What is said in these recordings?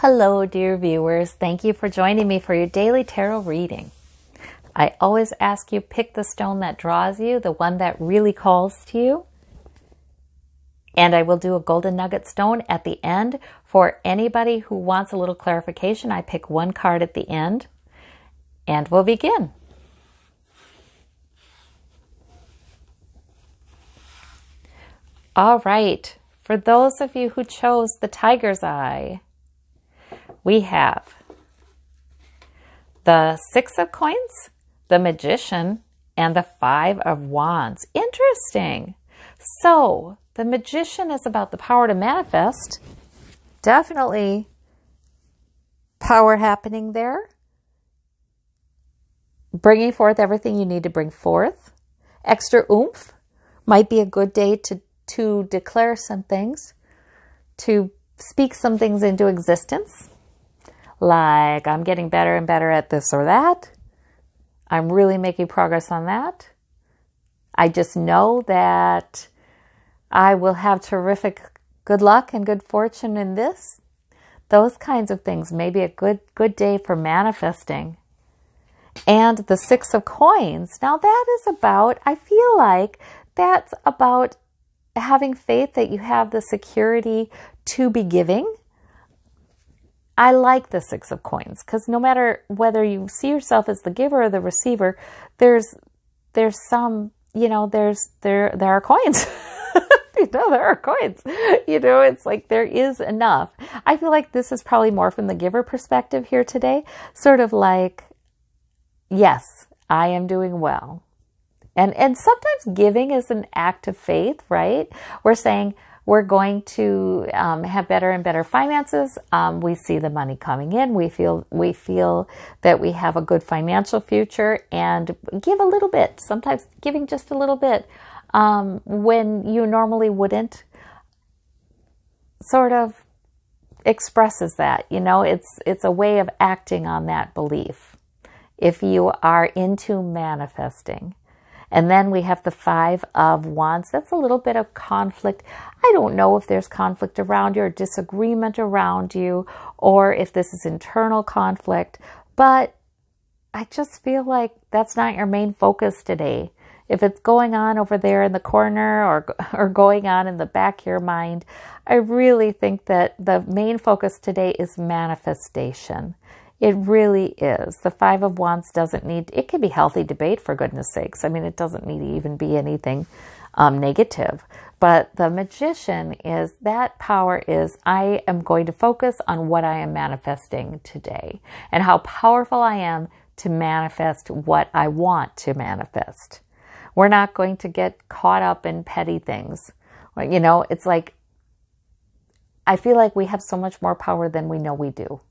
Hello, dear viewers. Thank you for joining me for your daily tarot reading. I always ask you pick the stone that draws you, the one that really calls to you. And I will do a Golden Nugget stone at the end. For anybody who wants a little clarification, I pick one card at the end. And we'll begin. All right. For those of you who chose the Tiger's Eye, we have the Six of Coins, the Magician, and the Five of Wands. Interesting. So the Magician is about the power to manifest. Definitely power happening there. Bringing forth everything you need to bring forth. Extra oomph. Might be a good day to declare some things, to speak some things into existence. Like, I'm getting better and better at this or that. I'm really making progress on that. I just know that I will have terrific good luck and good fortune in this. Those kinds of things. Maybe a good day for manifesting. And the Six of Coins. Now that is about, I feel like that's about having faith that you have the security to be giving. I like the Six of Coins because no matter whether you see yourself as the giver or the receiver, there's some, there are coins. There are coins. It's like there is enough. I feel like this is probably more from the giver perspective here today. Sort of like, yes, I am doing well. And sometimes giving is an act of faith, right? We're saying, we're going to have better and better finances. We see the money coming in. We feel that we have a good financial future, and give a little bit. Sometimes giving just a little bit when you normally wouldn't, sort of expresses that. It's a way of acting on that belief if you are into manifesting. And then we have the Five of Wands. That's a little bit of conflict. I don't know if there's conflict around you or disagreement around you, or if this is internal conflict, but I just feel like that's not your main focus today. If it's going on over there in the corner or going on in the back of your mind, I really think that the main focus today is manifestation. It really is. The Five of Wands doesn't need, it can be healthy debate for goodness sakes. I mean, it doesn't need to even be anything negative. But the Magician is, that power is, I am going to focus on what I am manifesting today and how powerful I am to manifest what I want to manifest. We're not going to get caught up in petty things. It's like, I feel like we have so much more power than we know we do.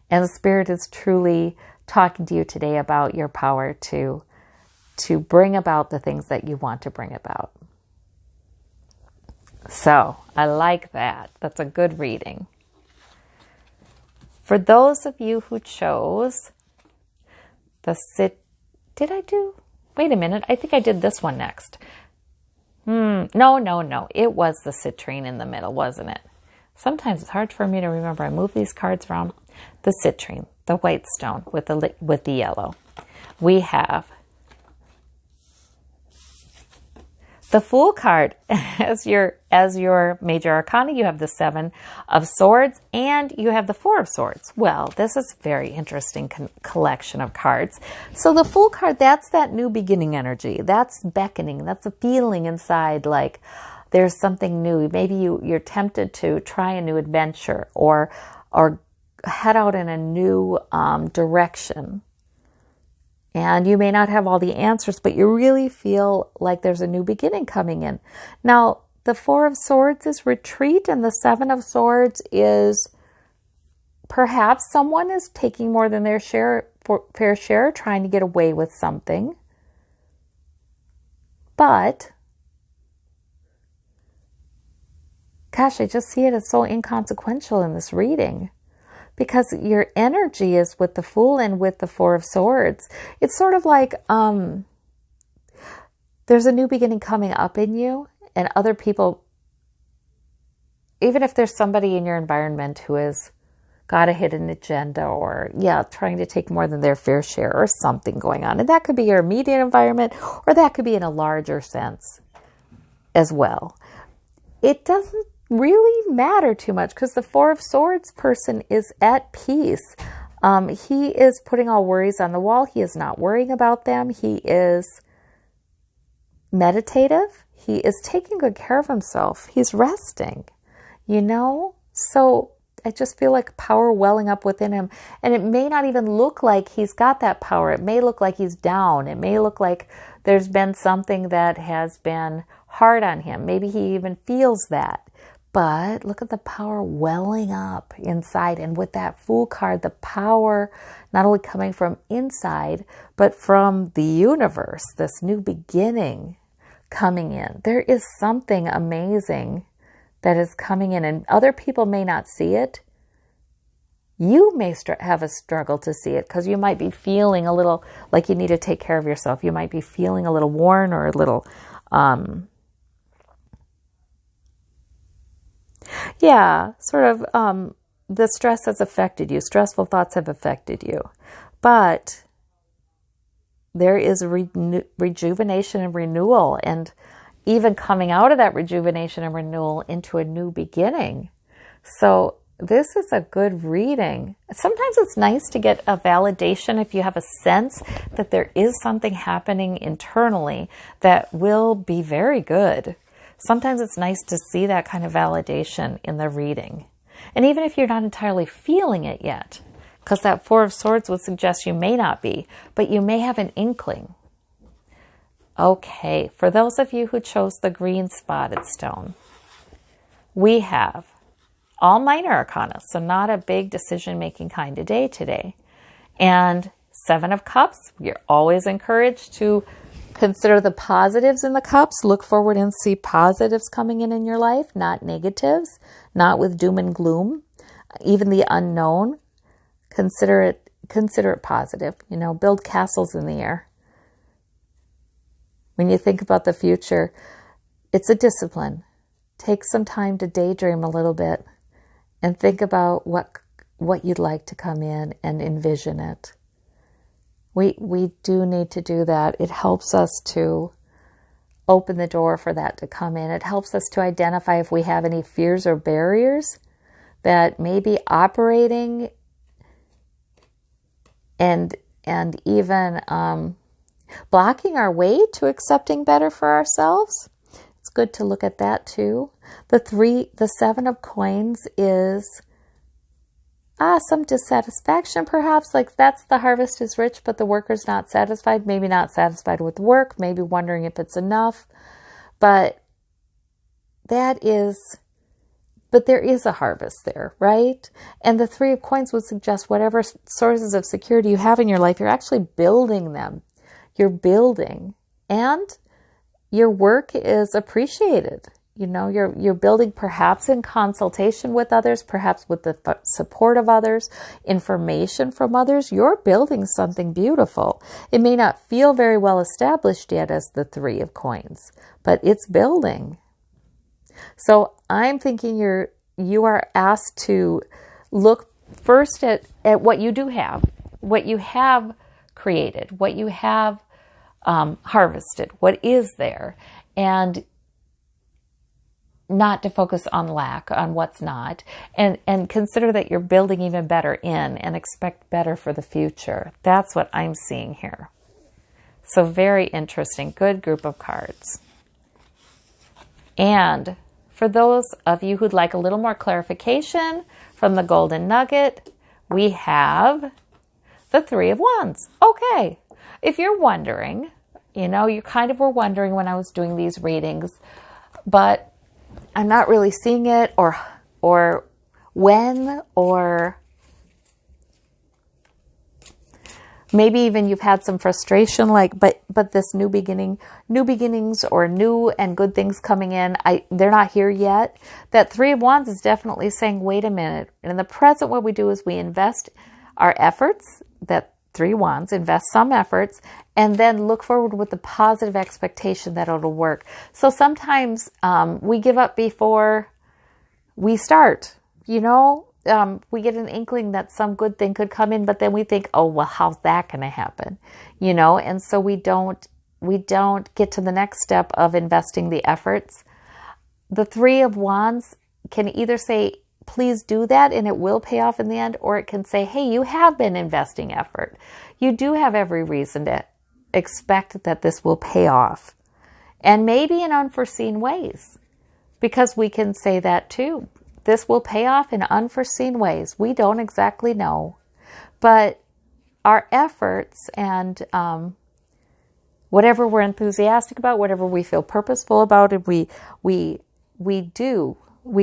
And the Spirit is truly talking to you today about your power to bring about the things that you want to bring about. So I like that. That's a good reading. For those of you who chose the wait a minute. I think I did this one next. No. It was the citrine in the middle, wasn't it? Sometimes it's hard for me to remember. I move these cards around. The citrine, the white stone with the yellow. We have the Fool card as your major arcana. You have the Seven of Swords and you have the Four of Swords. Well, this is a very interesting collection of cards. So the Fool card, that's that new beginning energy. That's beckoning. That's a feeling inside like there's something new. Maybe you're tempted to try a new adventure or head out in a new direction. And you may not have all the answers, but you really feel like there's a new beginning coming in. Now, the Four of Swords is retreat, and the Seven of Swords is perhaps someone is taking more than their fair share, trying to get away with something. But gosh, I just see it as so inconsequential in this reading. Because your energy is with the Fool and with the Four of Swords. It's sort of like there's a new beginning coming up in you, and other people, even if there's somebody in your environment who is got a hidden agenda, or trying to take more than their fair share, or something going on. And that could be your immediate environment, or that could be in a larger sense as well. It doesn't really matter too much, because the Four of Swords person is at peace. He is putting all worries on the wall. He is not worrying about them. He is meditative. He is taking good care of himself. He's resting, So I just feel like power welling up within him. And it may not even look like he's got that power. It may look like he's down. It may look like there's been something that has been hard on him. Maybe he even feels that. But look at the power welling up inside. And with that Fool card, the power not only coming from inside, but from the universe, this new beginning coming in. There is something amazing that is coming in, and other people may not see it. You may have a struggle to see it, because you might be feeling a little like you need to take care of yourself. You might be feeling a little worn, or a little, the stress has affected you. Stressful thoughts have affected you. But there is rejuvenation and renewal, and even coming out of that rejuvenation and renewal into a new beginning. So this is a good reading. Sometimes it's nice to get a validation if you have a sense that there is something happening internally that will be very good. Sometimes it's nice to see that kind of validation in the reading. And even if you're not entirely feeling it yet, because that Four of Swords would suggest you may not be, but you may have an inkling. Okay, for those of you who chose the green spotted stone, we have all minor arcana, so not a big decision-making kind of day today. And Seven of Cups, you're always encouraged to consider the positives in the cups. Look forward and see positives coming in your life, not negatives, not with doom and gloom. Even the unknown, consider it positive. Build castles in the air. When you think about the future, it's a discipline. Take some time to daydream a little bit and think about what you'd like to come in and envision it. We do need to do that. It helps us to open the door for that to come in. It helps us to identify if we have any fears or barriers that may be operating and even blocking our way to accepting better for ourselves. It's good to look at that too. The Seven of Coins is some dissatisfaction, perhaps, like that's the harvest is rich, but the worker's not satisfied, maybe not satisfied with work, maybe wondering if it's enough, but there is a harvest there, right? And the Three of Coins would suggest whatever sources of security you have in your life, you're actually building them. You're building, and your work is appreciated. You're building perhaps in consultation with others, perhaps with the support of others, information from others. You're building something beautiful. It may not feel very well established yet as the Three of Coins, but it's building. So I'm thinking you are asked to look first at what you do have, what you have created, what you have harvested, what is there, and not to focus on lack, on what's not, and consider that you're building even better in and expect better for the future. That's what I'm seeing here. So very interesting. Good group of cards. And for those of you who'd like a little more clarification from the Golden Nugget, we have the Three of Wands. Okay. If you're wondering, you kind of were wondering when I was doing these readings, but I'm not really seeing it, or when, or maybe even you've had some frustration, but this new beginnings or new and good things coming in, they're not here yet. That Three of Wands is definitely saying, wait a minute. And in the present, what we do is we invest our efforts, that Three of Wands, invest some efforts, and then look forward with the positive expectation that it'll work. So sometimes we give up before we start, we get an inkling that some good thing could come in, but then we think, oh, well, how's that going to happen? And so we don't get to the next step of investing the efforts. The Three of Wands can either say, please do that and it will pay off in the end, or it can say, hey, you have been investing effort. You do have every reason to expect that this will pay off, and maybe in unforeseen ways, because we can say that too. This will pay off in unforeseen ways. We don't exactly know, but our efforts and whatever we're enthusiastic about, whatever we feel purposeful about, and we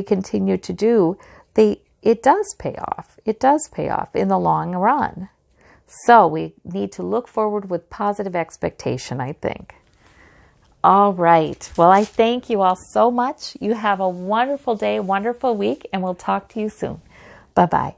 continue to do, it does pay off. It does pay off in the long run. So we need to look forward with positive expectation, I think. All right. Well, I thank you all so much. You have a wonderful day, wonderful week, and we'll talk to you soon. Bye-bye.